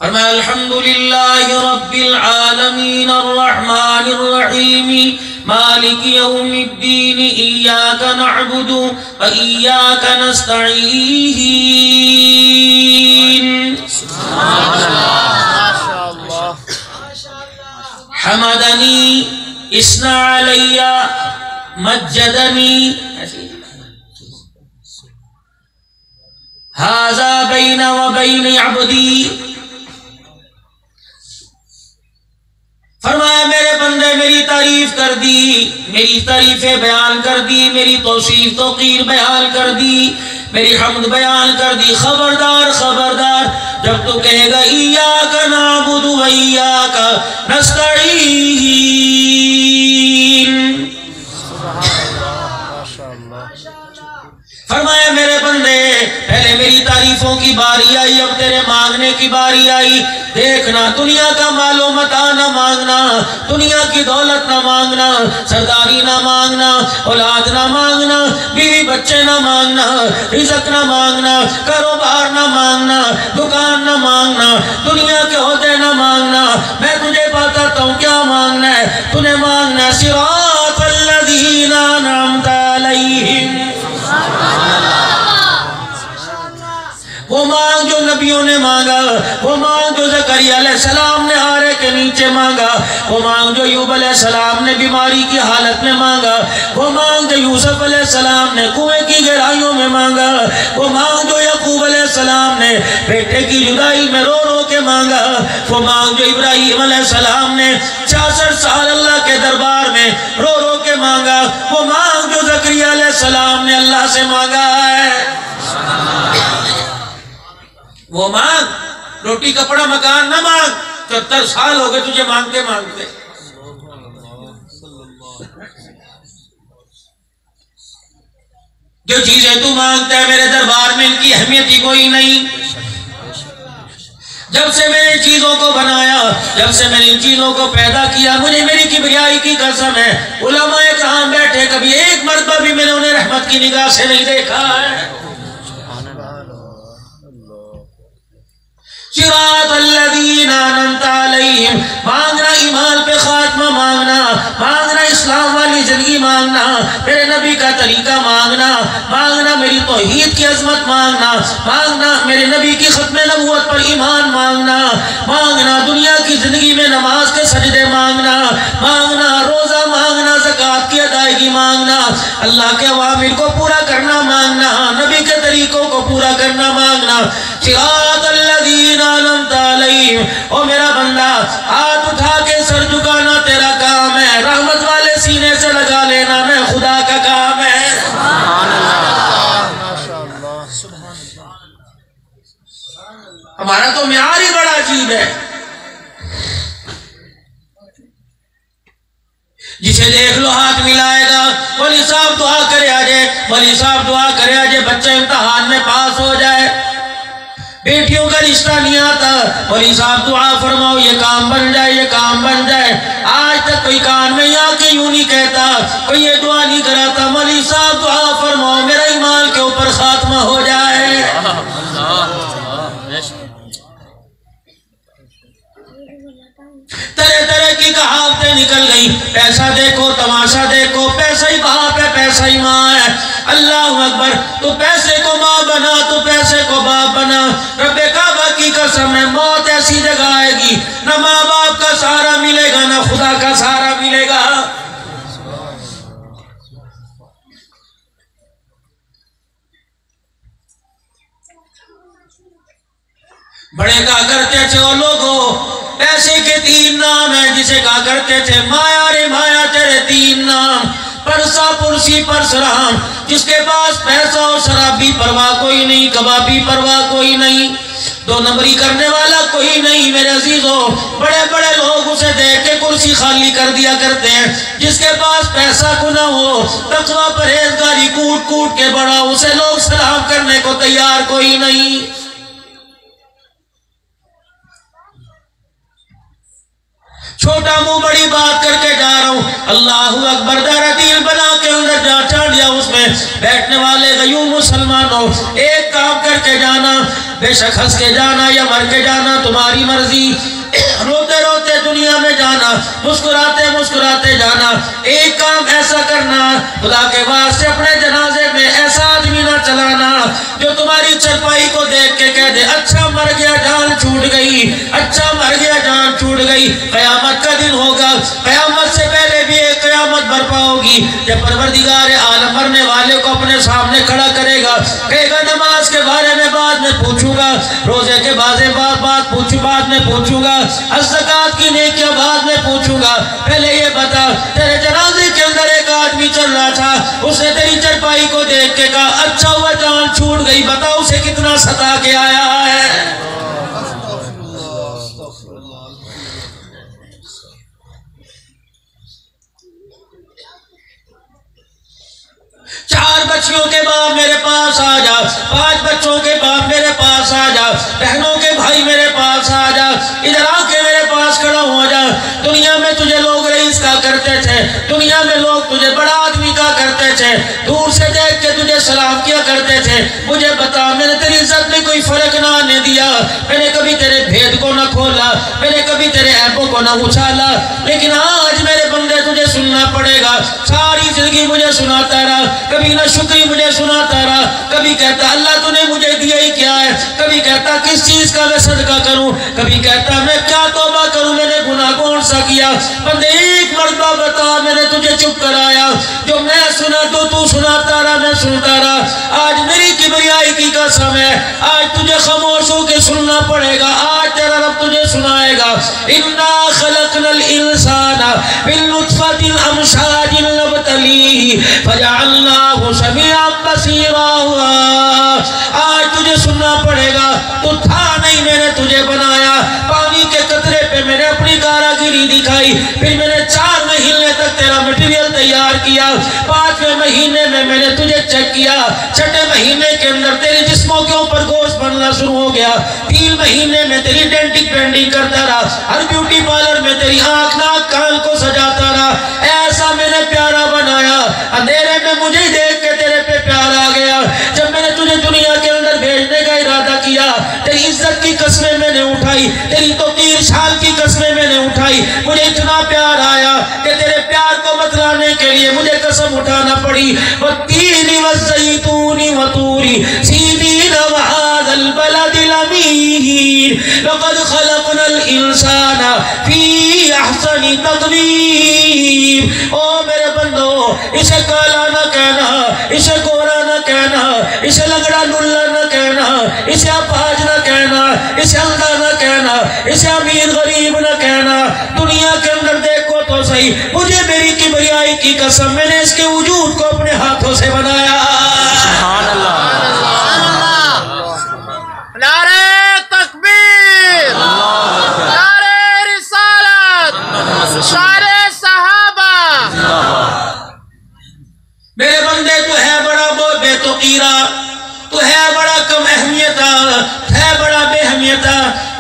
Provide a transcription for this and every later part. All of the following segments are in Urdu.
فرمایا الحمدللہ رب العالمین الرحمن الرحیم مالک یوم الدین ایاک نعبد و ایاک نستعین حمدنی اثنا علی مجدنی ھذا بین و بین عبدی. فرمایا میرے بندے میری تعریف کر دی، میری تعریفیں بیان کر دی، میری توصیف توقیر بیان کر دی، میری حمد بیان کر دی. خبردار خبردار جب تو کہے گا ایاک نعبد و ایاک نستعین. فرمایا میرے بندے پہلے میری تعریفوں کی باری آئی، اب تیرے مانگنے کی باری آئی. دیکھنا دنیا کا مال و متاع نہ مانگنا، دنیا کی دولت نہ مانگنا، سرداری نہ مانگنا، اولاد نہ مانگنا، بیوی بچے نہ مانگنا، رزق نہ مانگنا، کاروبار نہ مانگنا، دکان نہ مانگنا، دنیا کے عہدے نہ مانگنا. میں تجھے بتاتا ہوں کیا مانگنا ہے. تجھے مانگنا ہے صراط الذین انعمت علیہم. وہ مانگ جو نبیوں نے مانگا، وہ مانگ جو زکریا علیہ السلام نے آرے کے نیچے مانگا، وہ مانگ جو ایوب علیہ السلام نے بیماری کی حالت میں مانگا، وہ مانگ جو یوسف علیہ السلام نے کنویں کی گہرائیوں میں مانگا، وہ مانگ جو یعقوب علیہ السلام نے بیٹے کی جدائی میں رو رو کے مانگا، وہ مانگ جو ابراہیم علیہ السلام نے 66 سال اللہ کے دربار میں رو رو کے مانگا، وہ مانگ جو زکریا علیہ السلام نے اللہ سے مانگا ہے. وہ مانگ، روٹی کپڑا مکان نہ مانگ. 74 سال ہو گئے تجھے مانگتے مانگتے. جو چیزیں تو مانگتا ہے میرے دربار میں ان کی اہمیت ہی کوئی نہیں. جب سے میں نے ان چیزوں کو بنایا، جب سے میں نے ان چیزوں کو پیدا کیا، مجھے میری کبریائی کی قسم ہے علماء کرام بیٹھے کبھی ایک مرتبہ بھی میں نے انہیں رحمت کی نگاہ سے نہیں دیکھا ہے. صراط الذین انعمت علیہم. مانگنا ایمان پہ خاتمہ مانگنا، مانگنا اسلام والی زندگی مانگنا، میرے نبی کا طریقہ مانگنا، مانگنا میری توحید کی عظمت مانگنا، مانگنا میرے نبی کی ختم نبوت پر ایمان مانگنا، مانگنا دنیا کی زندگی میں نماز کے سجدے مانگنا، مانگنا روزہ مانگنا، زکوٰۃ کی ادائیگی مانگنا، اللہ کے اوامر کو پورا کرنا مانگنا، نبی کے طریقوں کو پورا کرنا مانگنا. صراط الذین انعمت علیہم. او میرا بندہ ہاتھ اٹھا کے سر جھکانا تیرا کام ہے، رحمت والے سینے سے لگا لینا میں خدا کا کام ہے. ہمارا تو معیار ہی بڑا عجیب ہے. جسے دیکھ لو ہاتھ ملائے گا، ولی صاحب دعا کرے آجے، ولی صاحب دعا کرے آجے بچہ امتحان میں پاس ہو جائے. بیٹیوں کا رشتہ نہیں آتا، ولی صاحب دعا فرماؤ یہ کام بن جائے، یہ کام بن جائے. آج تک کوئی کان میں آ کے یوں نہیں کہتا، کوئی یہ دعا نہیں کراتا ولی صاحب دعا فرماؤ میرا ایمان کے اوپر خاتمہ ہو جائے. طرح طرح کی کہاوتیں نکل گئی. پیسہ دیکھو تماشا دیکھو، پیسہ ہی باپ ہے، پیسہ ہی ماں ہے. اللہ اکبر. تو پیسے کو ماں بنا، تو پیسے کو باپ بنا. رب کعبہ کی قسم ہے موت ایسی جگہ آئے گی نہ ماں باپ کا سہارا ملے گا نہ خدا کا سہارا ملے گا. بڑے کہا کرتے تھے وہ لوگوں پیسے کے 3 نام ہیں، جسے کہا کرتے تھے مایا رے مایا تیرے 3 نام، پرسا پرسی پرسرام. جس کے پاس پیسہ اور شرابی پرواہ کوئی نہیں، کبابی پرواہ کوئی نہیں، 2 نمبری کرنے والا کوئی نہیں. میرے عزیزوں بڑے بڑے لوگ اسے دیکھ کے کرسی خالی کر دیا کرتے ہیں. جس کے پاس پیسہ کو نہ ہو، تقویٰ پرہیزگاری کوٹ کوٹ کے بڑا، اسے لوگ سلام کرنے کو تیار کوئی نہیں. چھوٹا منہ بڑی بات کر کے جا رہا ہوں. اللہ اکبر. دائرہ دین بنا کے اندر جا دیا، اس میں بیٹھنے والے غیور مسلمانوں ایک کام کر کے جانا. بے شک ہنس کے جانا یا مر کے جانا تمہاری مرضی، روتے روتے دنیا میں جانا، مسکراتے مسکراتے جانا۔ ایک کام ایسا کرنا، خدا کے واسطے اپنے جنازے میں ایسا آدمی نہ چلانا جو تمہاری چرپائی کو دیکھ کے کہہ دے اچھا مر گیا جان چھوٹ گئی، اچھا مر گیا جان چھوٹ گئی۔ قیامت کا دن ہوگا، قیامت سے پہلے بھی ایک قیامت برپا ہوگی جب پروردگار عالم مرنے والے کو اپنے سامنے کھڑا کرے گا، کہے گا نماز کے بارے میں بعد میں پوچھوں گا، روزے کے بعد میں پوچھوں گا، زکات کی نیکیاں بعد میں پوچھوں گا، پہلے یہ بتا تیرے جنازے کے اندر ایک آدمی چل رہا تھا، اس نے تیری چرپائی کو دیکھ کے کہا اچھا ہوا جان چھوٹ گئی، بتا اسے کتنا ستا کے آیا ہے۔ چار بچیوں کے باپ میرے پاس آ جا، 5 بچوں کے باپ میرے پاس آ جا، بہنوں کے بھائی میرے پاس آ جا، ادھر آ کے میرے پاس کھڑا ہو جا۔ دنیا میں تجھے لوگ رئیس کا کرتے تھے، دنیا میں لوگ تجھے بڑا آدمی کا کرتے تھے، دور سے دیکھ کے تجھے سلام کیا کرتے تھے، مجھے بتا میں نے تیری عزت میں کوئی فرق نہ آنے دیا، میں نے کبھی تیرے بھید کو نہ کھولا، میں نے کبھی تیرے عیبوں کو نہ اچھالا، لیکن آج میرے بندے تجھے سننا پڑے گا۔ ساری زندگی مجھے سناتا رہا، کبھی نہ شکری مجھے سناتا رہا، کبھی کہتا اللہ تو نے مجھے دیا ہی کیا ہے، کبھی کہتا کس چیز کا میں صدقہ کروں، کبھی کہتا میں کیا توبہ کروں، میں نے گناہ کون سا کیا۔ بندے ایک مرتبہ بتا میں نے تجھے چپ کرایا، جو میں سنا تو سناتا رہا، میں سنتا رہا۔ آج میری کبریائی کی قسم ہے، آج تجھے خاموش ہو کے سننا پڑے گا، آج تیرا رب تجھے سنائے گا۔ اِنَّا خَلَقْنَا الْإِنسَانَ مِن نُطْفَةٍ أَمْشَاجٍ نَبْتَلِيهِ فَجَعَلْنَاهُ سَمِيعًا بَصِيرًا۔ آج تجھے سننا پڑے گا، تو تھا نہیں میں نے تجھے بنایا، پانی کے قطرے پہ میں نے اپنی کاراگری دکھائی، پھر میں نے 4 مہینے تک تیرا مٹیریل تیار کیا، 5ویں مہینے میں میں نے تجھے چیک کیا، 6 مہینے کے اندر تیرے جسموں کے اوپر گوشت بننا شروع ہو گیا، 3 مہینے میں تیری ڈینٹک پینڈنگ کرتا رہا، ہر بیوٹی پارلر میں تیری آنکھ ناک کان کو سجاتا رہا، ایسا میں نے پیارا بنایا، اندھیرے میں مجھے دیکھ کے تیرے پہ پیار آ گیا۔ جب میں نے تجھے دنیا کے اندر بھیجنے کا ارادہ کیا، تیری عزت کی قسمیں میں نے اٹھائی، تیری توقیر شان کی قسمیں میں نے اٹھائی، مجھے اتنا پیار آیا کہ تیرے پیار کو بتلانے کے لیے مجھے قسم اٹھانا پڑی۔ وَالتِّينِ وَالزَّيْتُونِ وَطُورِ سِينِينَ وَهَٰذَا الْبَلَدِ الْأَمِينِ لَقَدْ خَلَقْنَا الْإِنسَانَ فِي أَحْسَنِ تَقْوِيمٍ۔ او میرے بندو، اسے کالا نہ کہنا، اسے گورا نہ کہنا، اسے لگڑا للا نہ کہنا، اسے اپاہج نہ کہنا، اسے اندھا نہ کہنا، اسے امیر غریب نہ کہنا۔ دنیا کے اندر دیکھو تو صحیح، مجھے میری کبریائی کی قسم میں نے اس کے وجود کو اپنے ہاتھوں سے بنایا۔ سبحان اللہ، نعرہ تکبیر، نعرہ رسالت، سارے صحابہ۔ میرے بندے تو ہے بڑا بے توقیرہ، تو ہے بڑا کم اہمیت، ہے بڑا بے اہمیت۔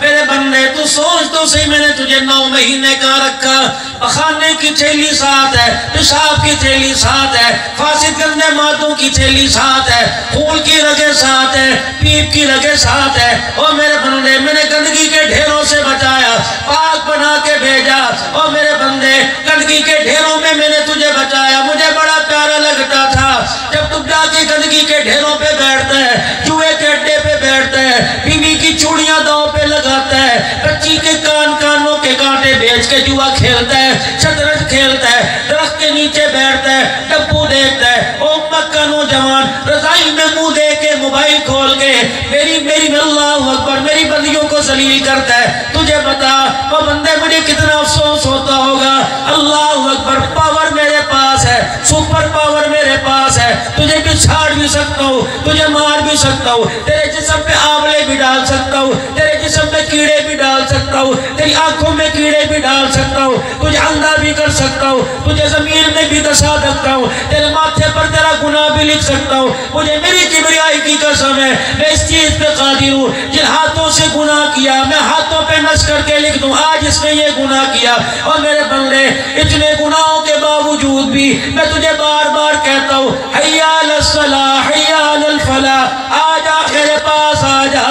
میرے بندے تو سوچ تو صحیح، میں نے تجھے 9 مہینے کا رکھا، پخانے کی تھیلی ساتھ ہے، پیشاب کی تھیلی ساتھ ہے، فاسد گندے مادوں کی تھیلی ساتھ ہے، خون کی رگیں ساتھ ہے، پیپ کی رگیں ساتھ ہے۔ اور میرے بندے میں نے گندگی کے ڈھیروں سے بچایا، پاک بنا کے بھیجا۔ اور میرے بندے گندگی کے ڈھیروں میں میں نے تجھے بچایا، مجھے بڑا پیارا لگتا تھا جب تم جا کے گندگی کے ڈھیروں پہ بیٹھتا ہے، جوئے کے اڈے پہ بیٹھتا ہے، بیوی کی چوڑیاں داؤں پہ لگاتا ہے، بچی کے کانوں کے کانٹے بیچ کے جوا کھیلتا ہے، شطرنج کھیلتا ہے، درخت کے نیچے بیٹھتا ہے، ڈبو دیکھتا ہے۔ او مکہ نوجوان رضائی میں منہ دے کے موبائل کھول کے میری اللہ اکبر میری بندیوں کو ذلیل کرتا ہے۔ تجھے بتا وہ بندے مجھے کتنا افسوس ہوتا ہوگا۔ اللہ اکبر، پاور میرے پاس ہے، سپر پاور میرے پاس ہے، تجھے بھی چھاڑ بھی سکتا ہوں، تجھے مار بھی سکتا ہوں، تیرے جسم پہ آبلے بھی ڈال سکتا ہوں، تیرے جسم پہ کیڑے بھی ڈال سکتا ہوں، تیری آنکھوں میں کیڑے بھی ڈال سکتا ہوں، تجھے اندھا بھی کر سکتا ہوں، تجھے زمین میں بھی دسا سکتا ہوں، تیرے ماتھے پر تیرا گناہ بھی لکھ سکتا ہوں۔ مجھے میری کبریائی کی قسم ہے، میں اس چیز پہ قادر ہوں، جن ہاتھوں سے گناہ کیا میں ہاتھوں پہ نش کر کے لکھ دوں آج اس نے یہ گناہ کیا۔ اور میرے بندے اتنے گناہوں کے باوجود بھی میں تجھے بار بار کہتا ہوں حی علی الصلاح حی علی الفلاح، آجا میرے پاس آجا۔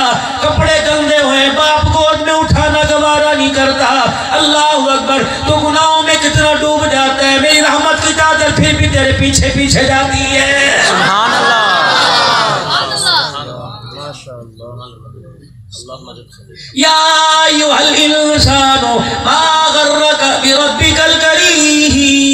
اللہ اکبر، تو گناہوں میں کتنا ڈوب جاتا ہے، میری رحمت کی چادر پھر بھی تیرے پیچھے پیچھے جاتی ہے۔ سبحان اللہ۔ یا ایھا الانسان ما غرک بربک الکریم۔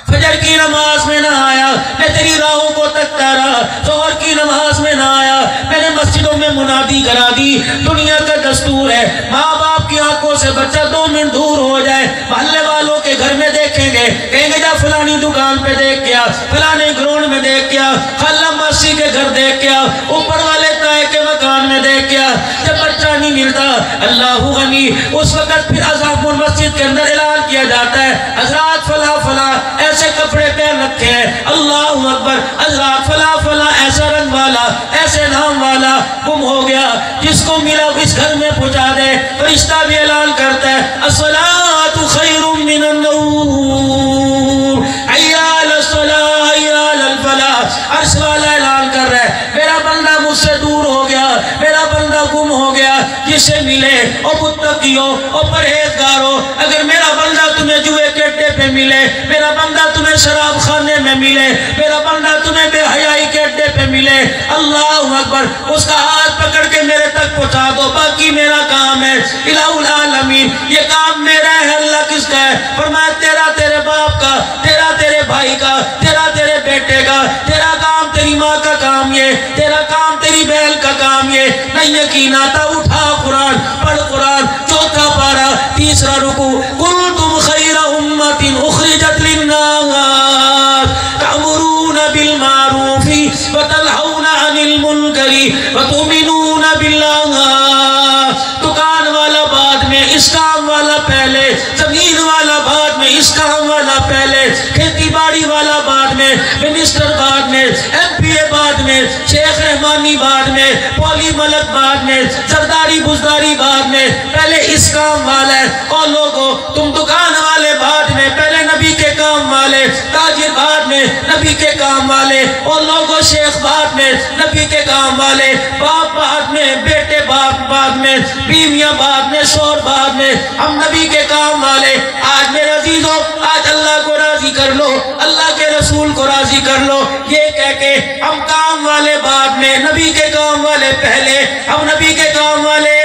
فجر کی نماز میں نہ آیا، میں تیری راہوں کو تکتا رہا، ظہر کی نماز میں نہ آیا، میں نے مسجدوں میں منادی کرا دی۔ دنیا کا دستور ہے، ماں باپ کی آنکھوں سے بچہ 2 منٹ دور ہو جائے، محلے والوں کے گھر میں دیکھیں گے، کہیں گے جا فلانی دکان پہ دیکھ گیا، فلانے گراؤنڈ میں دیکھ گیا، خالہ ماسی کے گھر دیکھ گیا، اوپر والے تائے کے مکان میں دیکھ گیا۔ جب بچہ نہیں ملتا، اللہ غنی، اس وقت پھر اذان مسجد کے اندر اعلان کیا جاتا ہے، حضرات فلاں فلاں ایسے کپڑے پہن رکھے ہیں، اللہ اکبر، حضرات فلاں فلاں ایسا رنگ والا، ایسے نام والا گم ہو گیا، جس کو ملا اس گھر میں پہنچا دے۔ فرشتہ بھی اعلان کرتا ہے، الصلاۃ خیر من النوم، حی علی الصلاۃ حی علی الفلاح۔ عرش والا اعلان کر رہا ہے، میرا بندہ مجھ سے دور ہو گیا، میرا بندہ گم ہو گیا، جسے ملے او متقیوں او پرہیزگاروں، اگر میرا بندہ تمہیں جوئے کے اڈے پہ ملے، میرا بندہ تمہیں شراب خانے میں ملے، میرا بندہ تمہیں بے حیائی کے اڈے پہ ملے، اللہ اکبر، اس کا ہاتھ پکڑ کے میرے تک پہنچا دو، باقی میرا کام ہے۔ الہ العالمین، یہ کام میرا ہے، اللہ کس کا ہے؟ فرمایا تیرا تیرے باپ کا، تیرا تیرے بھائی کا، تیرا تیرے بیٹے کا، تیرا کام تیری ماں کا کام یہ، تیرا کام تیری بہن کا کام یہ۔ نہیں یقین آتا، اٹھا قرآن، پڑھ قرآن، 4 پارہ 3 رکوع، کنتم خیر امت اخرجت للناس تأمرون بالمعروف وتنہون عن المنکر وتؤمنون باللہ۔ دکان والا بعد میں، اس کام والا پہلے، زمین والا بعد میں، اس کام والا پہلے، کھیتی باڑی والا بعد میں، منسٹر بعد میں، MP بعد میں، شیخ رحمانی بعد میں، پولی ملک بعد میں، سرداری بزداری بعد میں، پہلے اس کام والا ہے۔ اور لوگوں، تم دکان والے بعد میں، پہلے نبی کے کام والے، تاجر بعد میں، نبی کے کام والے، اور لوگوں شیخ بعد میں، نبی کے کام والے، باپ بعد میں، بیٹے باپ بعد میں، بیویاں بعد میں، شوہر بعد میں، ہم نبی کے کام والے۔ آج میرے عزیزوں، آج اللہ کو راضی کر لو، اللہ کے رسول کو راضی کر لو، یہ کہہ کے ہم کام والے بعد میں، نبی کے کام والے پہلے، ہم نبی کے کام والے،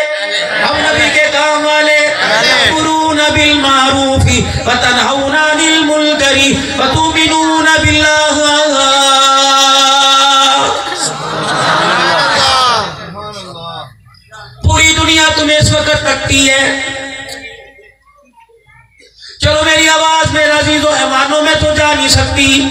ہم نبی کے کام والے۔ تأمرون بالمعروف وتنہون عن المنکر وتؤمنون باللہ۔ پوری دنیا تمہیں اس وقت تکتی ہے، چلو میری آواز میرے عزیز و احمانوں میں تو جا نہیں سکتی،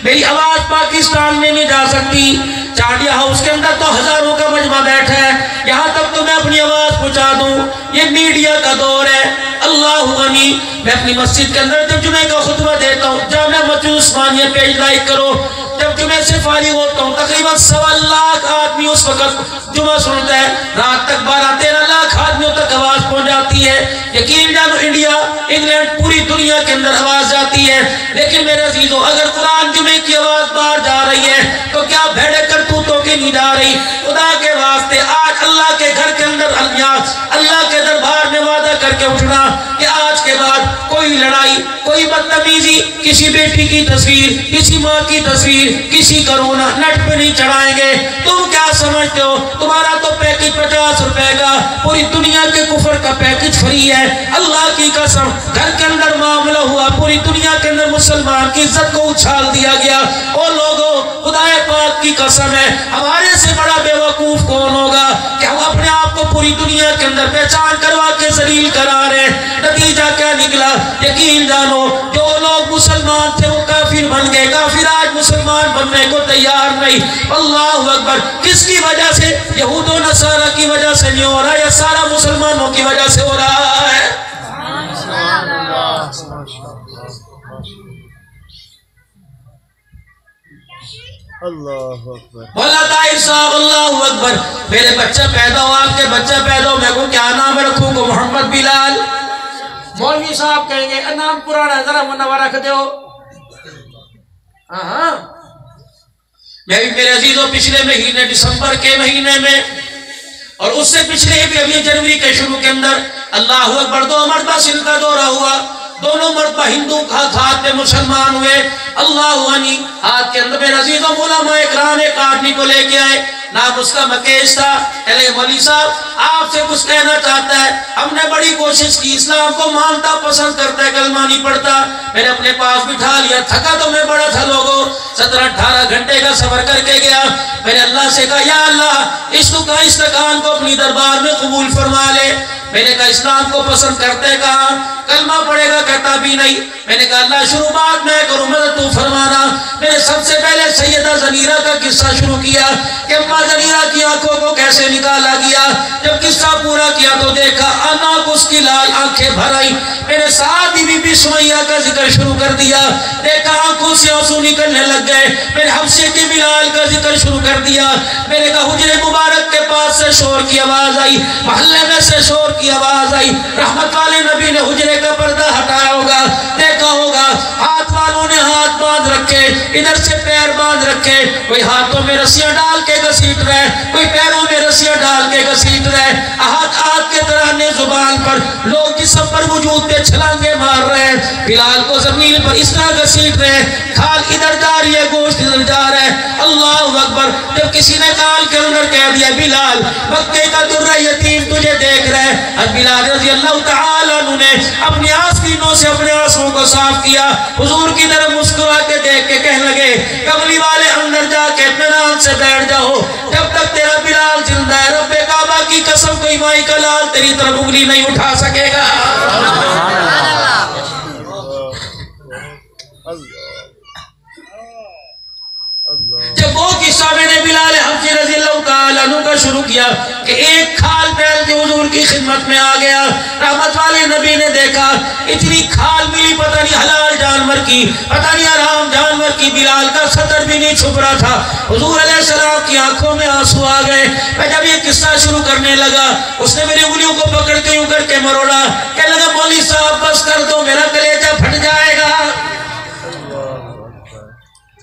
میری آواز پاکستان میں نہیں جا سکتی، چانڈیا ہاؤس کے اندر تو ہزاروں کا مجمع بیٹھا ہے، یہاں تک تو میں اپنی آواز پہنچا دوں، یہ میڈیا کا دور ہے۔ اللہ غنی، میں اپنی مسجد کے اندر جب جمعہ کا خطبہ دیتا ہوں، جامعہ مسجد عثمانیہ پیج لائک کرو، جب جمعہ سے فارغ ہوتا ہوں تقریباً 1.25 لاکھ آدمی اس وقت جمعہ سنتا ہے، رات تک 12-13 لاکھ آدمیوں تک آواز پہنچ جاتی ہے۔ یقین جانو انڈیا، انگلینڈ، پوری دنیا کے اندر آواز جاتی ہے، لیکن میرے عزیزوں اگر قرآن جمعے کی آواز باہر جا رہی ہے تو کیا بھیڑے کرتوتوں کی نہیں جا رہی؟ خدا کے واسطے آج اللہ کے گھر کے اندر اللہ کے دربار میں وعدہ کر کے اٹھنا کہ آج کے بعد کوئی لڑائی، کوئی بدتمیزی، کسی بیٹی کی تصویر، کسی ماں کی تصویر، کسی کا رونا نیٹ پہ نہیں چڑھائیں گے۔ تم کیا سمجھتے ہو تمہارا تو پیکج 50 روپے کا، پوری دنیا کے کفر کا پیکج فری ہے۔ اللہ کی قسم، گھر کے اندر معاملہ ہوا، پوری دنیا کے اندر مسلمان کی عزت کو اچھال دیا گیا۔ اور لوگوں، خدا پاک کی قسم ہے، ہمارے سے بڑا بے وقوف کون ہوگا کہ ہم اپنے آپ کو پوری دنیا کے اندر پہچان کروا کے ذلیل کرا رہے ہیں۔ نتیجہ کیا نکلا؟ یقین جانو، جو لوگ مسلمان تھے وہ کافر بن گئے، کافر آج مسلمان بننے کو تیار نہیں۔ اللہ اکبر، کس کی وجہ سے؟ یہود و نصارہ کی وجہ سے نہیں ہو رہا، یا سارا مسلمانوں کی وجہ سے ہو رہا ہے؟ اللہ اکبر، مولا طاہر صاحب، اللہ اکبر، میرے بچہ پیدا ہو، آپ کے بچہ پیدا ہو، میں کو کیا نام رکھوں گا؟ محمد بلال۔ مولوی صاحب کہیں گے نام پرانا ہے، ذرا منور رکھ دو۔ ہاں، میں بھی میرے عزیزوں پچھلے مہینے دسمبر کے مہینے میں اور اس سے پچھلے بھی ابھی جنوری کے شروع کے اندر اللہ اکبر 2 مرتبہ سندھ کا دورہ ہوا، دونوں مرتبہ ہندو ہاتھ پہ مسلمان ہوئے۔ اللہ عنی ہاتھ کے اندر میرے عزیزوں علماء اکرام ایک آدمی کو لے کے آئے، نام اس کا مکیش تھا۔ کہے مولوی صاحب آپ سے کچھ کہنا چاہتا ہے، ہم نے بڑی کوشش کی، اسلام کو مانتا پسند کرتا ہے، کلمہ نہیں پڑھتا، میں نے اپنے پاس بٹھا لیا، تھکا تو میں بڑا تھا لوگوں، 17-18 گھنٹے کا سفر کر کے گیا۔ میں نے اللہ سے کہا یا اللہ اس استقان کو اپنی دربار میں قبول فرما لے۔ میں نے کہا اسلام کو پسند کرتے کہا، کلمہ پڑھے گا کہتا بھی نہیں۔ میں نے کہا اللہ شروعات میں کروں مدد تو فرمانا۔ میں نے سب سے پہلے سیدہ زنیرہ کا قصہ شروع کیا کہ اماں زنیرہ کی آنکھوں کو کیسے نکالا گیا۔ جب قصہ پورا کیا تو دیکھا آنکھ اس کی لال آنکھیں بھر آئی۔ میں نے ساتھ ہی بی بی سمیہ کا ذکر شروع کر دیا، دیکھا آنکھوں سے آنسو نکلنے لگ گئے۔ میں نے حفصے کے بلال کا ذکر شروع کر دیا۔ میں نے کہا حجرے مبارک کے پاس سے شور کی آواز آئی، محلے میں سے شور کی آواز آئی، رحمت والے نبی نے حجرے کا پردہ ہٹایا ہوگا، دیکھا ہوگا ہاتھ والوں نے ہاتھ باندھ رکھے، ادھر سے پیر باندھ رکھے، کوئی ہاتھوں میں رسیاں ڈال کے گھسیٹ رہے، کوئی پیروں میں رسیاں ڈال کے گھسیٹ رہے، ہاتھ کے ترانے زبان پر لوگ جسم پر وجود پہ چھلانگے مار رہے ہیں، بلال کو زمین پر اس طرح گھسیٹ رہے، کھال ادھر جا رہی ہے، گوشت ادھر جا رہا ہے۔ اللہ اکبر، جب کسی نے کال کے اندر کہہ دیا بلال مکے کا درہ یتیم تجھے دیکھ رہے ہیں، اور بلال رضی اللہ تعالیٰ عنہ نے اپنی آستینوں سے اپنے آنسوں کو صاف کیا، حضور کی طرف مسکرا کے دیکھ کے کہنے لگے کملی والے اندر جا کے اطمینان سے بیٹھ جاؤ، جب تک تیرا بلال زندہ ہے رب کعبہ کی قسم کوئی مائی کا لال تیری طرف انگلی نہیں اٹھا سکے گا۔ جب وہ قصہ میں نے بلال حبشی رضی اللہ تعالیٰ عنہ کا شروع کیا کہ ایک کھال پھیل کے حضور کی خدمت میں آ گیا، رحمت والے نبی نے دیکھا اتنی کھال ملی، پتہ نہیں حلال جانور کی پتہ نہیں حرام جانور کی، بلال کا سطر بھی نہیں چھپ رہا تھا۔ حضور علیہ السلام کی آنکھوں میں آنسو آ گئے۔ میں جب یہ قصہ شروع کرنے لگا اس نے میری انگلیوں کو پکڑ کے یوں کر کے مروڑا، کہنے لگا مولوی صاحب بس کر دو میرا کلیجہ پھٹ جائے گا۔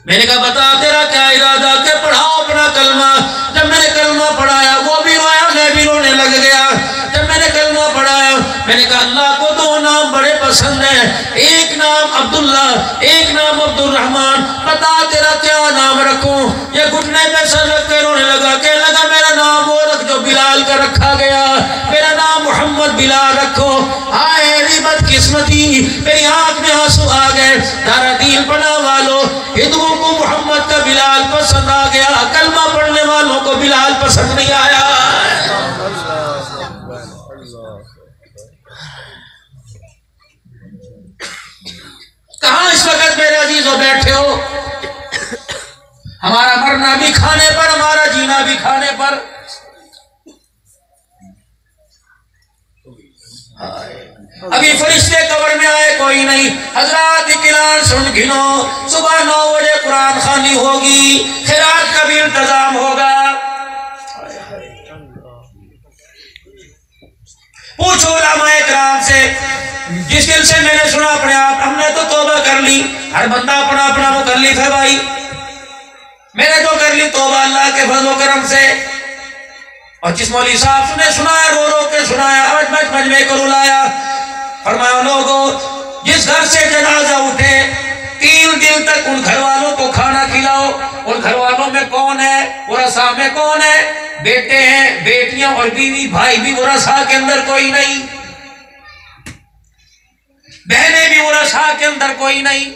میں نے کہا بتا تیرا کیا ارادہ، کہ پڑھاؤ اپنا کلمہ۔ جب میں نے کلمہ پڑھایا وہ بھی رویا، میں بھی رونے لگ گیا۔ جب میں نے کلمہ پڑھایا میں نے کہا اللہ کو 2 نام بڑے پسند ہیں، ایک نام عبداللہ، ایک نام عبد الرحمن، بتا تیرا کیا نام رکھوں۔ یہ گھٹنے پہ سر رکھ کے رونے لگا، کہنے لگا میرا نام وہ رکھ جو بلال کا رکھا گیا، میرا نام محمد بلال رکھو۔ ہائے میری بدقسمتی، میری آنکھ میں آنسو آ گئے۔ دارا دین پڑھا والوں، ہندوؤں کو محمد کا بلال پسند آ گیا، کلمہ پڑھنے والوں کو بلال پسند نہیں آیا۔ کہاں اس وقت میرے عزیزوں بیٹھے ہو؟ ہمارا مرنا بھی کھانے پر، ہمارا جینا بھی کھانے پر۔ ابھی فرشتے قبر میں آئے کوئی نہیں، حضرات اقرار سن گنو، صبح 9 بجے قرآن خوانی ہوگی، خیرات کا بھی انتظام ہوگا۔ پوچھو علماء اکرام سے، جس دل سے میں نے سنا اپنے آپ، ہم نے تو توبہ کر لی، ہر بندہ اپنا اپنا مکلف ہے بھائی، میں نے تو کر لی توبہ اللہ کے فضل و کرم سے۔ اور جس مولوی صاحب نے سنایا رو رو کے سنایا، آج مجمع کو رلایا، فرمایا لوگوں جس گھر سے جنازہ اٹھے 3 دن تک ان گھر والوں کو کھانا کھلاؤ۔ ان گھر والوں میں کون ہے؟ ورثاء میں کون ہے؟ بیٹے ہیں، بیٹیاں اور بیوی، بھائی بھی ورثاء کے اندر کوئی نہیں، بہنیں بھی ورثاء کے اندر کوئی نہیں۔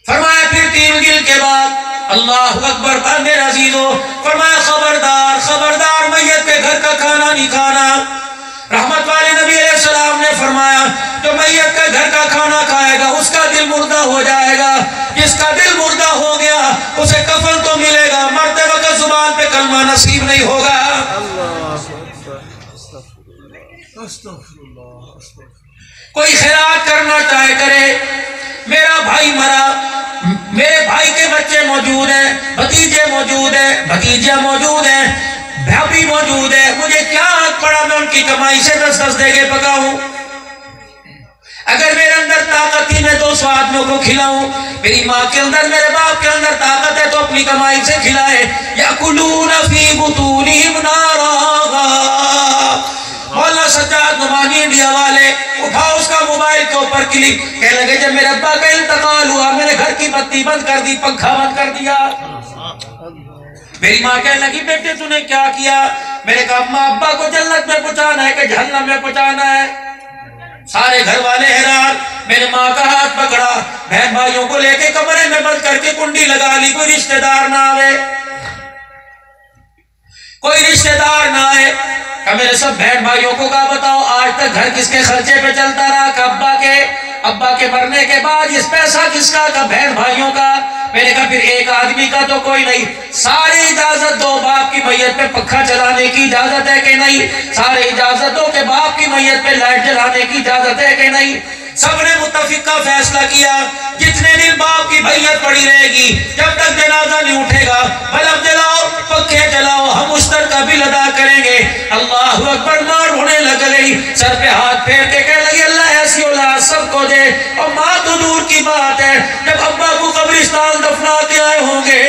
فرمایا پھر 3 دن کے بعد اللہ اکبر پر میرے عزیزو، فرمایا خبردار خبردار میت کے گھر کا کھانا نہیں کھانا۔ رحمت والے نبی علیہ السلام نے فرمایا جو میت کے گھر کا کھانا کھائے گا اس کا دل مردہ ہو جائے گا، جس کا دل مردہ ہو گیا اسے کفن تو ملے گا، مرتے وقت زبان پہ کلمہ نصیب نہیں ہوگا۔ کوئی خیرات کرنا چاہے کرے، میرا بھائی مرا، میرے بھائی کے بچے موجود ہیں، بھتیجے موجود ہیں، بھتیجیاں موجود ہیں، بھابھی موجود ہے، مجھے کیا حق پڑا میں ان کی کمائی سے 10 دیگے پکاؤں؟ اگر میرے اندر طاقت تھی میں 200 آدمیوں کو کھلاؤں، میری ماں کے اندر میرے باپ کے اندر طاقت ہے تو اپنی کمائی سے کھلائے۔ یأکلون موبائل کے اوپر کلک، کہنے لگے جب میرے ابا کا انتقال ہوا میں نے گھر کی بتی بند کر دی، پنکھا بند کر دیا۔ میری ماں کہنے لگی بیٹے تو نے کیا کیا؟ میں نے کہا اماں ابا کو جنت میں پہنچانا ہے کہ جہنم میں پہنچانا ہے؟ سارے گھر والے حیران۔ میں نے ماں کا ہاتھ پکڑا، بہن بھائیوں کو لے کے کمرے میں بند کر کے کنڈی لگا لی، کوئی رشتہ دار نہ آئے، کوئی رشتہ دار نہ آئے۔ کہ میرے سب بہن بھائیوں کو کہا بتاؤ آج تک گھر کس کے خرچے پہ چلتا رہا؟ کہ ابا کے مرنے کے بعد اس پیسہ کس کا؟ کہ بہن بھائیوں کا۔ میں نے کہا پھر ایک آدمی کا تو کوئی نہیں، ساری اجازت دو باپ کی میت پہ پنکھا چلانے کی اجازت ہے کہ نہیں؟ سارے اجازت دو کہ باپ کی میت پہ لائٹ جلانے کی اجازت ہے کہ نہیں؟ سب نے متفق کا فیصلہ کیا جتنے دن باپ کی میت پڑی رہے گی، جب تک جنازہ نہیں اٹھے گا بلب جلاؤ پنکھے چلاؤ، ہم مشترکہ بل ادا کریں گے۔ اللہ اکبر، ماں رونے لگ گئی، سر پہ ہاتھ پھیر کے کہنے لگی اللہ ایسی اولاد سب کو دے۔ اور ماں تو دور کی بات ہے، جب ابا کو قبرستان دفنا کے آئے ہوں گے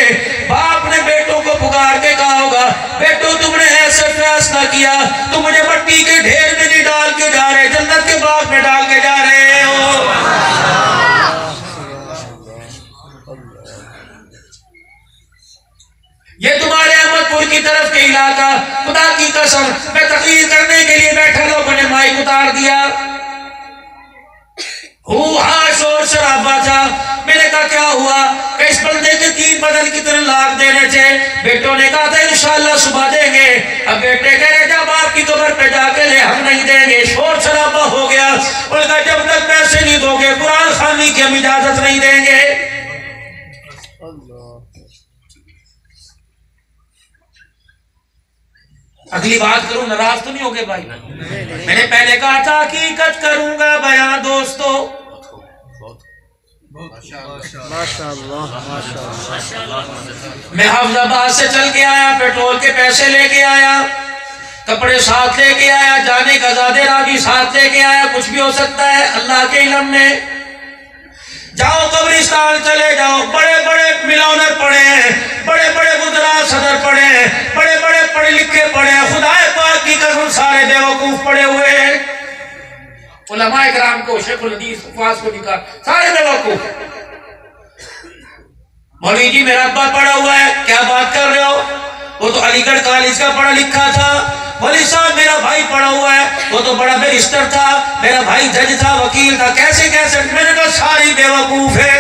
باپ نے بیٹوں کو پکار کے کہا ہوگا بیٹو تم نے ایسے فیصلہ کیا، تم مجھے مٹی کے ڈھیر میں نہیں ڈال کے جا رہے، جنت کے باغ میں ڈال کے جا رہے ہو۔ یہ تمہارے احمد پور کی طرف کے علاقہ، خدا کی قسم میں تقریر کرنے کے لیے بیٹھا لوگوں نے مائک اتار دیا، ہوا شور شرابہ تھا۔ میں نے کہا کیا ہوا؟ کہ اس بندے کے 3 بدن کتنے لاکھ دینے تھے؟ بیٹوں نے کہا تھا انشاءاللہ صبح دیں گے۔ اب بیٹے کہہ رہے جب آپ کی قبر پہ جا کے لے ہم نہیں دیں گے۔ شور شرابہ ہو گیا، انہوں نے کہا جب تک پیسے نہیں دو گے قرآن خوانی کی ہم اجازت نہیں دیں گے۔ اگلی بات کروں ناراض تو نہیں ہوگے بھائی؟ میں نے پہلے کہا تھا حقیقت کروں گا بیان دوستو۔ میں حافظ آباد سے چل کے آیا، پیٹرول کے پیسے لے کے آیا، کپڑے ساتھ لے کے آیا، جانے کا زیادہ راہ بھی ساتھ لے کے آیا، کچھ بھی ہو سکتا ہے اللہ کے علم میں۔ جاؤ قبرستان چلے جاؤ، بڑے بڑے ملونر پڑے ہیں، بڑے بڑے وزراء صدر پڑے ہیں، بڑے بڑے پڑھے لکھے پڑے ہیں، خدا پاک کی قسم سارے بیوقوف پڑے ہوئے ہیں۔ علماء کرام کو، شیخ الحدیث حفاظ کو نکال، سارے بیوقوف۔ مولوی جی میرا ابا پڑھا ہوا ہے، کیا بات کر رہے ہو؟ وہ تو علی گڑھ کالج کا پڑھا لکھا تھا۔ مولوی صاحب میرا بھائی پڑھا ہوا ہے، وہ تو بڑا بیرسٹر تھا، میرا بھائی جج تھا، وکیل تھا، کیسے کیسے؟ میں نے کہا ساری بیوقوف ہے۔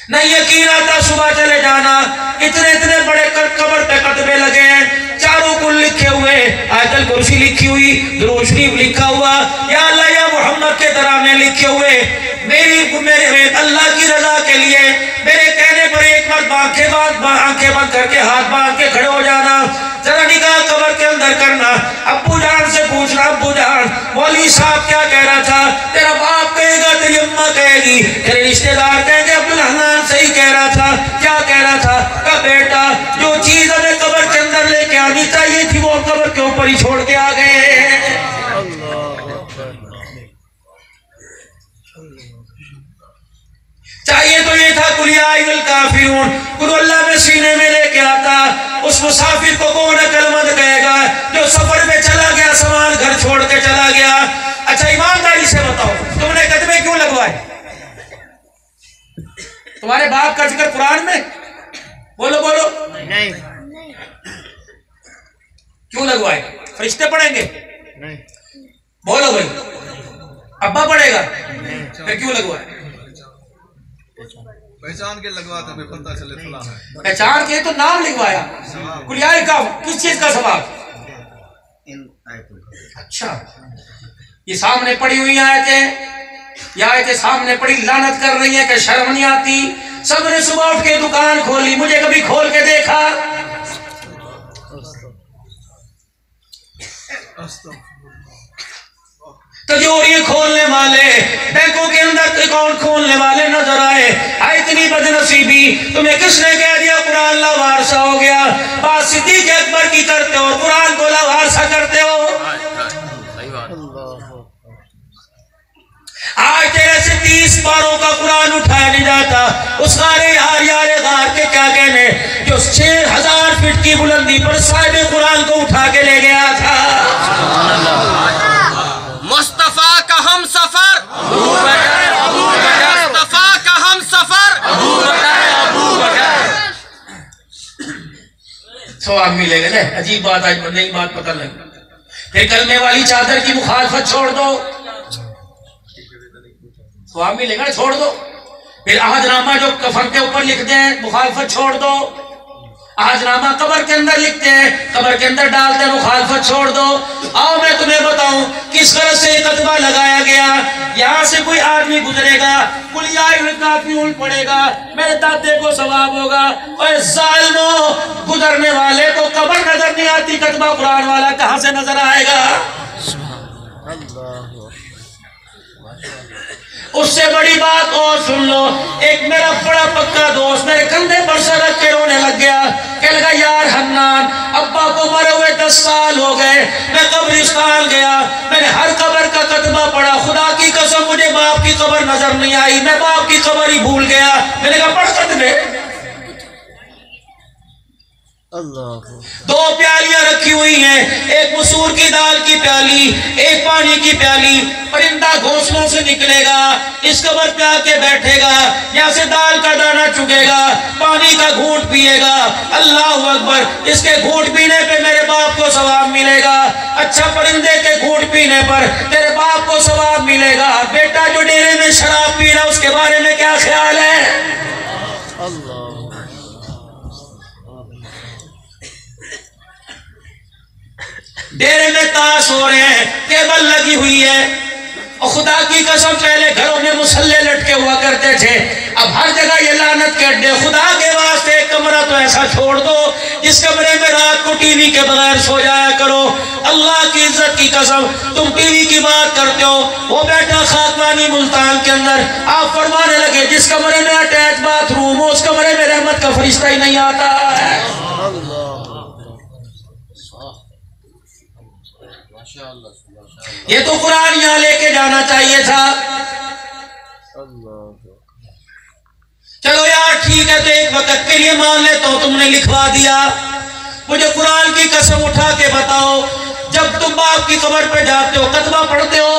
نہیں یقین آتا صبح چلے جانا، اتنے بڑے قبر پہ کتبے لگے ہیں، چاروں کل لکھے ہوئے، آیت الکرسی لکھی ہوئی، درود شریف لکھا ہوا، یا اللہ یا محمد کے ترانے لکھے ہوئے۔ میرے اللہ کی رضا کے لیے میرے کہنے پر ایک مرتبہ آنکھیں بند کر کے ہاتھ باندھ کے کھڑے ہو جانا، ذرا نگاہ قبر کے اندر کرنا، ابو جان سے پوچھنا ابو جان مولوی صاحب کیا کہہ رہا تھا؟ تیرا باپ کہے گا، تیری اماں کہے گی، تیرے رشتہ دار کہیں گے عبدالرحمن صحیح کہہ رہا تھا۔ کیا کہہ رہا تھا؟ کہ بیٹا جو چیز ہمیں قبر کے اندر لے کے آنی چاہیے تھی وہ قبر کے اوپر ہی چھوڑ کے آ گئے ہیں۔ چاہیے تو یہ تھا قل یا ایھا الکافرون، قل اللہ میں سینے میں لے کے آتا۔ اس مسافر کو کون عقل مند کہے گا جو سفر میں چلا گیا، سامان گھر چھوڑ کے چلا گیا؟ اچھا ایمانداری سے بتاؤ تم نے قدمے کیوں لگوائے؟ تمہارے باپ کا ذکر قرآن میں؟ بولو بولو نہیں، کیوں لگوائے؟ فرشتے پڑھیں گے؟ نہیں، بولو بھائی، ابا پڑھے گا؟ پھر کیوں لگوائے؟ پہچان کے لگواتا بھی پتہ چلے فلاں ہے، پہچان کے تو نام لکھوایا۔ کلیائی کا کس چیز کا ثواب؟ اچھا یہ سامنے پڑی ہوئی آیتیں، یہ آیتیں سامنے پڑی لعنت کر رہی ہیں کہ شرم نہیں آتی؟ سب نے صبح اٹھ کے دکان کھولی، مجھے کبھی کھول کے دیکھا؟ تجوری کھولنے والے، بینکوں کے اندر اکاؤنٹ کھولنے والے نظر آئے۔ اتنی بد نصیبی تمہیں کس نے کہہ دیا قرآن لاوارثہ ہو گیا؟ بات صدیق اکبر کی کرتے ہو، قرآن کو لاوارثہ کرتے ہو۔ آج تیرے سے 30 باروں کا قرآن اٹھایا نہیں جاتا۔ اس غار کے کیا کہنے جو 6000 فٹ کی بلندی پر صاحب قرآن کو اٹھا کے لے گیا تھا۔ ثواب ملے گا نا. عجیب بات، آج نئی بات پتہ لگی. پھر کلمے والی چادر کی مخالفت چھوڑ دو، ثواب ملے گا، چھوڑ دو. پھر عہد نامہ جو کفن کے اوپر لکھتے ہیں مخالفت چھوڑ دو. عہد نامہ قبر کے اندر لکھتے ہیں، قبر کے اندر ڈالتے ہیں، مخالفت چھوڑ دو. آؤ میں تمہیں بتاؤں کس غرض سے کتبہ لگایا گیا. یہاں سے کوئی آدمی گزرے گا، قل یا ایھا الکافرون پڑھے گا، میرے دادے کو ثواب ہوگا. اور ظالموں، گزرنے والے کو قبر نظر نہیں آتی، کتبہ قرآن والا کہاں سے نظر آئے گا؟ اس سے بڑی بات اور سن لو. ایک میرا بڑا پکا دوست میرے کندھے پر سر رکھ کے رونے لگ گیا. کہنے لگا یار حنان، ابا کو مرے ہوئے 10 سال ہو گئے، میں قبرستان گیا، میں نے ہر قبر کا کتبہ پڑھا، خدا کی قسم مجھے باپ کی قبر نظر نہیں آئی، میں باپ کی قبر ہی بھول گیا. میں نے کہا پڑھ کتبے. اللہ 2 پیالیاں رکھی ہوئی ہیں، ایک مسور کی دال کی پیالی، ایک پانی کی پیالی. پرندہ گھونسلوں سے نکلے گا، اس قبر پہ آ کے بیٹھے گا، یہاں سے دال کا دانہ چگے گا، پانی کا گھونٹ پیے گا. اللہ اکبر، اس کے گھونٹ پینے پہ میرے باپ کو ثواب ملے گا. اچھا، پرندے کے گھونٹ پینے پر تیرے باپ کو ثواب ملے گا. بیٹا جو ڈیرے میں شراب پی رہا اس کے بارے میں کیا خیال ہے؟ اللہ ڈیرے میں تاش ہو رہے ہیں، ٹیبل لگی ہوئی ہے، اور خدا کی قسم پہلے گھروں میں مسلے لٹکے ہوا کرتے تھے، اب ہر جگہ یہ لعنت کے اڈے. خدا کے واسطے ایک کمرہ تو ایسا چھوڑ دو جس کمرے میں رات کو ٹی وی کے بغیر سو جایا کرو. اللہ کی عزت کی قسم، تم ٹی وی کی بات کرتے ہو، وہ بیٹھا خاکوانی ملتان کے اندر، آپ فرمانے لگے جس کمرے میں اٹیچ باتھ روم ہو اس کمرے میں رحمت کا فرشتہ ہی نہیں آتا ہے. یہ تو قرآن یہاں لے کے جانا چاہیے تھا. چلو یار ٹھیک ہے، تو ایک وقت کے لیے مان لیتا ہوں تم نے لکھوا دیا. مجھے قرآن کی قسم اٹھا کے بتاؤ، جب تم باپ کی قبر پہ جاتے ہو کتبہ پڑھتے ہو؟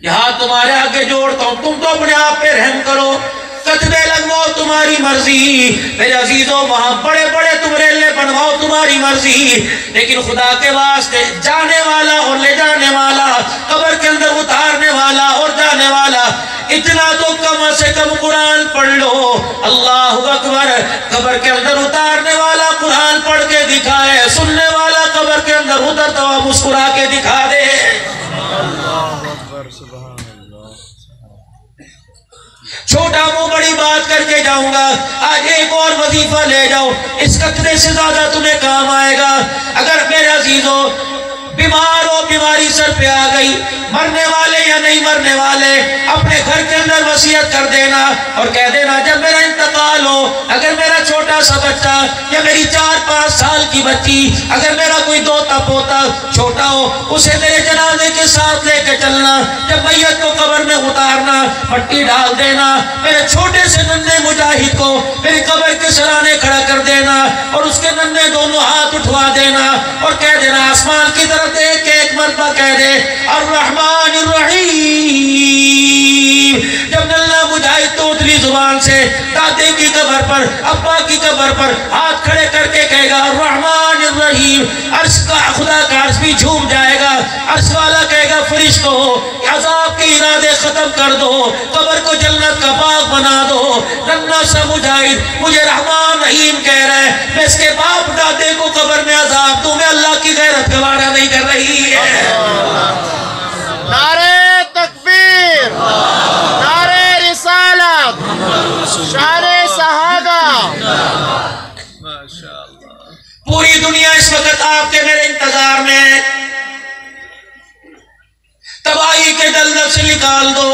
یہاں تمہارے آگے جوڑتا ہوں، تم تو اپنے آپ پہ رحم کرو، کتبے لگواؤ تمہاری مرضی. میرے عزیزوں وہاں بڑے بڑے تم ریلے بنواؤ تمہاری مرضی، لیکن خدا کے واسطے جانے والا اور لے جانے والا، قبر کے اندر اتارنے والا اور جانے والا، اتنا تو کم سے کم قرآن پڑھ لو. اللہ اکبر. قبر کے اندر اتارنے والا قرآن پڑھ کے دکھائے، سننے والا قبر کے اندر اترتا ہوا مسکرا کے دکھا دے. چھوٹا منہ بڑی بات کر کے جاؤں گا. آج ایک اور وظیفہ لے جاؤ، اس قطرے سے زیادہ تمہیں کام آئے گا. اگر میرے عزیزوں بیمار ہو، بیماری سر پہ آ گئی، مرنے والے یا نہیں مرنے والے، اپنے گھر کے اندر وصیت کر دینا اور کہہ دینا جب میرا انتقال ہو، اگر میرا چھوٹا سا بچہ یا میری 4-5 سال کی بچی، اگر میرا کوئی دوتا پوتا چھوٹا ہو، اسے میرے جنازے کے ساتھ لے کے چلنا. جب میت کو قبر میں اتارنا، مٹی ڈال دینا، میرے چھوٹے سے ننھے مجاہد کو میری قبر کے سرانے کھڑا کر دینا اور اس کے ننھے دونوں ہاتھ اٹھوا دینا اور کہہ دینا آسمان کی طرف دیکھ کے ایک مرتبہ کہہ دے الرحمن الرحیم. جب ننھا مجاہد تو اتنی زبان سے دادے کی قبر پر، ابا کی قبر پر ہاتھ کھڑے کر کے کہے گا الرحمن الرحیم، عرش کا خدا کا عرش بھی جھوم جائے گا. عرش والا کہے گا فرشتوں عذاب کے ارادے ختم کر دو، قبر کو جنت کا باغ بنا دو. ننھا سا مجاہد مجھے رحمان رحیم کہہ رہا ہے، میں اس کے باپ دادے کو قبر میں عذاب دوں، میں اللہ کی غیرت گوارا نہیں کر رہی ہے. نعرہ تکبیر، نعرہ رسالت، شان صحابہ. پوری دنیا اس وقت آپ کے میرے انتظار میں ہے. تباہی کے دلدل سے نکال دو.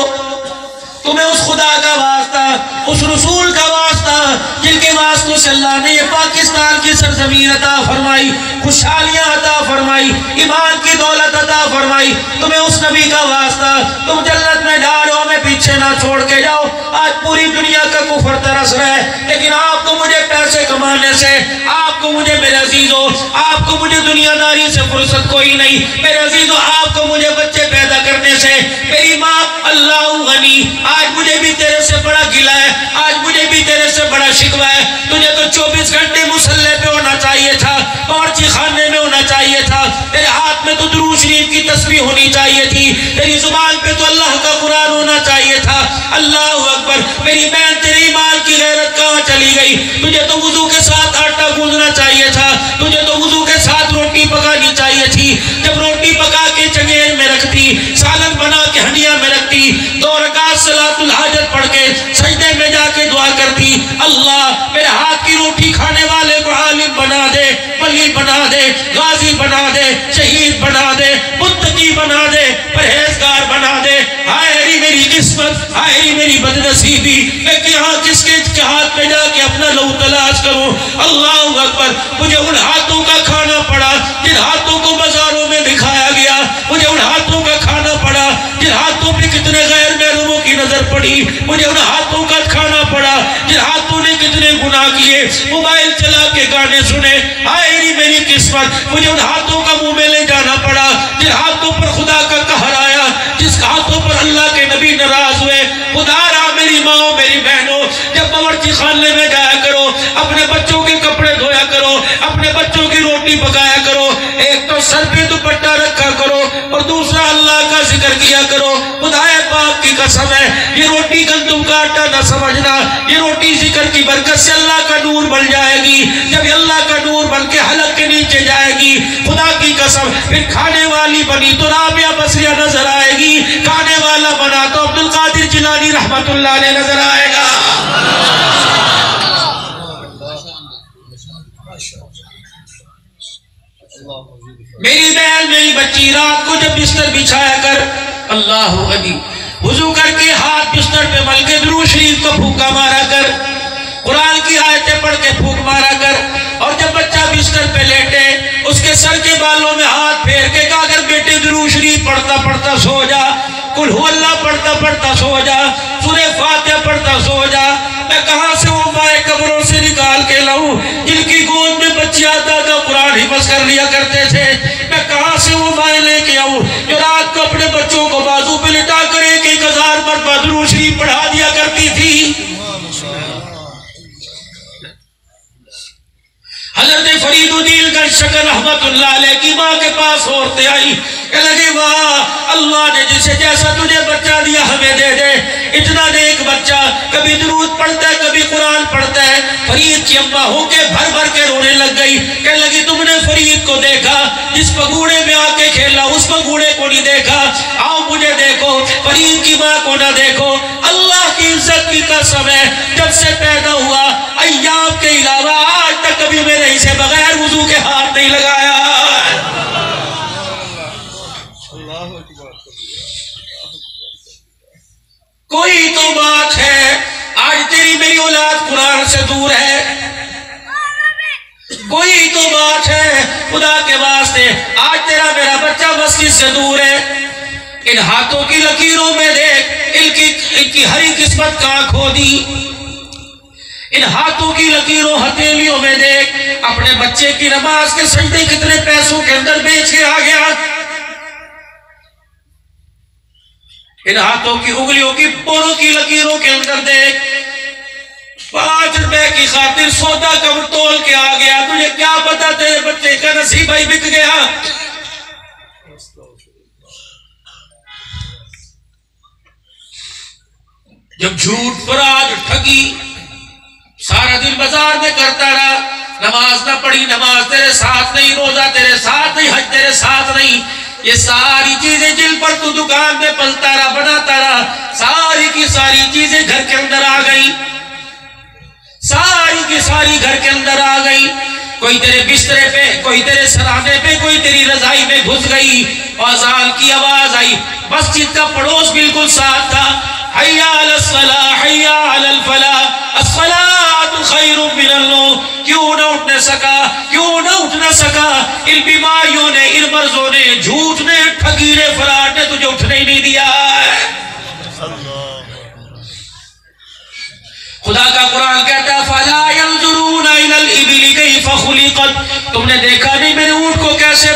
تمہیں اس خدا کا واسطہ، اس رسول کا واسطہ جن کے واسطوں سے اللہ نے یہ پاکستان کی سرزمین عطا فرمائی، خوشحالیاں عطا فرمائی، ایمان کی دولت عطا فرمائی، تمہیں اس نبی کا واسطہ. تم جنت میں جا رہے ہو، ہمیں پیچھے نہ چھوڑ کے جاؤ. آج پوری دنیا کا کفر ترس رہا ہے، لیکن آپ کو مجھے پیسے کمانے سے، آپ کو مجھے میرے عزیزوں، آپ کو مجھے دنیا داری سے فرصت کوئی نہیں. میرے عزیزوں آپ کو مجھے بچے پیدا کرنے سے، میری ماں اللہ غنی، آج مجھے بھی تیرے سے بڑا گلہ ہے، آج مجھے بھی تیرے سے بڑا شکوہ ہے؟ تجھے تو 24 گھنٹے مصلی پہ ہونا چاہیے تھا، باورچی خانے میں ہونا چاہیے تھا، تیرے ہاتھ میں تو درود شریف کی تسبیح ہونی چاہیے تھی، تیری زبان پہ تو اللہ کا قرآن ہونا چاہیے تھا۔ اللہ اکبر، میری بہن تیری ایمان کی غیرت کہاں چلی گئی؟ تجھے تو وضو کے ساتھ آٹا گوندنا چاہیے تھا، تجھے تو وضو کے ساتھ روٹی پکانی چاہیے تھی، جب روٹی پکا کے چنگیز میں رکھتی، سالن بنا کے ہنڈیا میں رکھتی، 2 رکعت صلاۃ الحاجت پڑھ کے سجدے میں جا کے دعا کرتی، اللہ میرے ہاتھ کی روٹی کھانے والے کو عالم بنا دے، ولی بنا دے، غازی بنا دے، شہید بنا دے، متقی بنا دے، پرہیزگار بنا دے۔ ہائے میری قسمت، ہائے میری بدنصیبی، میں کہاں کس کے ہاتھ میں جا کے اپنا لہو تلاش کروں۔ اللہ اکبر، مجھے ان ہاتھوں کا کھانا پڑا جن ہاتھوں کو بازاروں میں دکھایا گیا، مجھے ان ہاتھوں کا کھانا پڑا جن ہاتھوں پہ کتنے غیر محرموں کی نظر پڑی، مجھے ان ہاتھوں کا کھانا پڑا جن ہاتھوں نے کتنے گناہ کیے، موبائل چلا کے گانے سنے۔ ہائے میری قسمت، مجھے ان ہاتھوں کا منہ میں لے جانا پڑا جن ہاتھوں پر خدا کا قہر آیا، جس ہاتھوں پر اللہ کے نبی ناراض ہوئے۔ خدا را میری ماں میری بہنوں، جب باورچی خانے میں جایا کرو، اپنے بچوں کے کپڑے دھویا کرو، اپنے بچوں کی روٹی پکایا کرو، ایک تو سر پہ دوپٹہ رکھا کرو اور دوسرا اللہ کا ذکر کیا کرو۔ خدا پاک کی قسم ہے، یہ روٹی گندم کا آٹا نہ سمجھنا، یہ روٹی ذکر کی برکت سے اللہ کا نور بن جائے گی، جب یہ اللہ کا نور بن کے حلق کے نیچے جائے گی، خدا کی قسم پھر کھانے والی بنی تو رابعہ بصریہ نظر آئے گی، کھانے والا بنا تو عبد القادر جیلانی رحمت اللہ علیہ نظر آئے گا۔ میری بہن میری بچی، رات کو جب بستر بچھایا کر، اللہ غنی، وضو کر کے ہاتھ بستر پہ مل کے درود شریف کو پھونکا مارا کر، قرآن کی آیتیں پڑھ کے پھونک مارا کر، اور جب بچہ بستر پہ لیٹے اس کے سر کے بالوں میں ہاتھ پھیر کے کہا کر بیٹے درود شریف پڑھتا پڑھتا سو جا، قل ہو اللہ پڑھتا پڑھتا سو جا، سورہ فاتحہ پڑھتا سو جا۔ میں کہاں سے وہ مائیں قبروں سے نکال کے لاؤں جن کی گود میں بچیاں دادا قرآن حفظ کر لیا کرتے تھے؟ میں کہاں سے وہ مائیں لے کے آؤں جو رات کو اپنے بچوں کو بازو پہ لٹا کر 1000 مرتبہ درود شریف پڑھا دیا کرتی تھی؟ حضرت فرید الدین گنجشکر رحمت اللہ علیہ کی ماں کے پاس عورتیں آئی، کہ لگے واہ اللہ نے جسے جیسا تجھے بچہ دیا ہمیں دے دے، اتنا نیک بچہ، کبھی درود پڑھتا ہے کبھی قرآن پڑھتا ہے۔ فرید کی اماں ہو کے بھر بھر کے رونے لگ گئی، کہنے لگی تم نے فرید کو دیکھا جس پگوڑے میں آ کے کھیلا، اس پگوڑے کو نہیں دیکھا، آؤ مجھے دیکھو، فرید کی ماں کو نہ دیکھو۔ اللہ کی عزت کی قسم ہے، جب سے پیدا ہوا ایام کے علاوہ آج تک کبھی میں نے اسے بغیر وضو کے ہاتھ نہیں لگایا۔ کوئی تو بات ہے، آج تیری میری اولاد قرآن سے دور ہے، کوئی تو بات ہے خدا کے واسطے، آج تیرا میرا بچہ مسجد سے دور ہے۔ ان ہاتھوں کی لکیروں میں دیکھ ان کی ہری قسمت کہاں کھو دی، ان ہاتھوں کی لکیروں ہتھیلیوں میں دیکھ اپنے بچے کی نماز کے سجدے کتنے پیسوں کے اندر بیچ کے آ گیا، ان ہاتھوں کی انگلیوں کی پوروں کی لکیروں کے اندر دیکھ 5 روپے کی خاطر سودا کم تول کے آ گیا، تجھے کیا پتا تیرے بچے کا نصیب ہی بک گیا۔ جب جھوٹ فراڈ ٹھگی سارا دن بازار میں کرتا رہا، نماز نہ پڑھی، نماز تیرے ساتھ نہیں، روزہ تیرے ساتھ نہیں، حج تیرے ساتھ نہیں، یہ ساری چیزیں جن پر تو دکان میں پلتا رہا بناتا رہا، ساری کی ساری چیزیں گھر کے اندر آ گئی، ساری کی ساری گھر کے اندر آ گئی، کوئی تیرے بسترے پہ، کوئی تیرے سرانے پہ، کوئی تیری رضائی میں گھس گئی، اذان کی آواز آئی، مسجد کا پڑوس بالکل ساتھ تھا، حی علی الصلاح حی علی الفلاح الصلاۃ خیر من النوم، کیوں نہ اٹھنے سکا، کیوں نہ اٹھ نہ سکا؟ ان بیماریوں نے، ان مرضوں نے، جھوٹ نے، ٹھگی نے، فراڈ نے تجھے اٹھنے ہی نہیں دیا۔ خدا کا قرآن کہتا ہے فَلَا يَنْظُرُونَ إِلَى الْإِبِلِ كَيْفَ خُلِقَتْ، تم نے دیکھا نہیں میرے اونٹ کو کیسے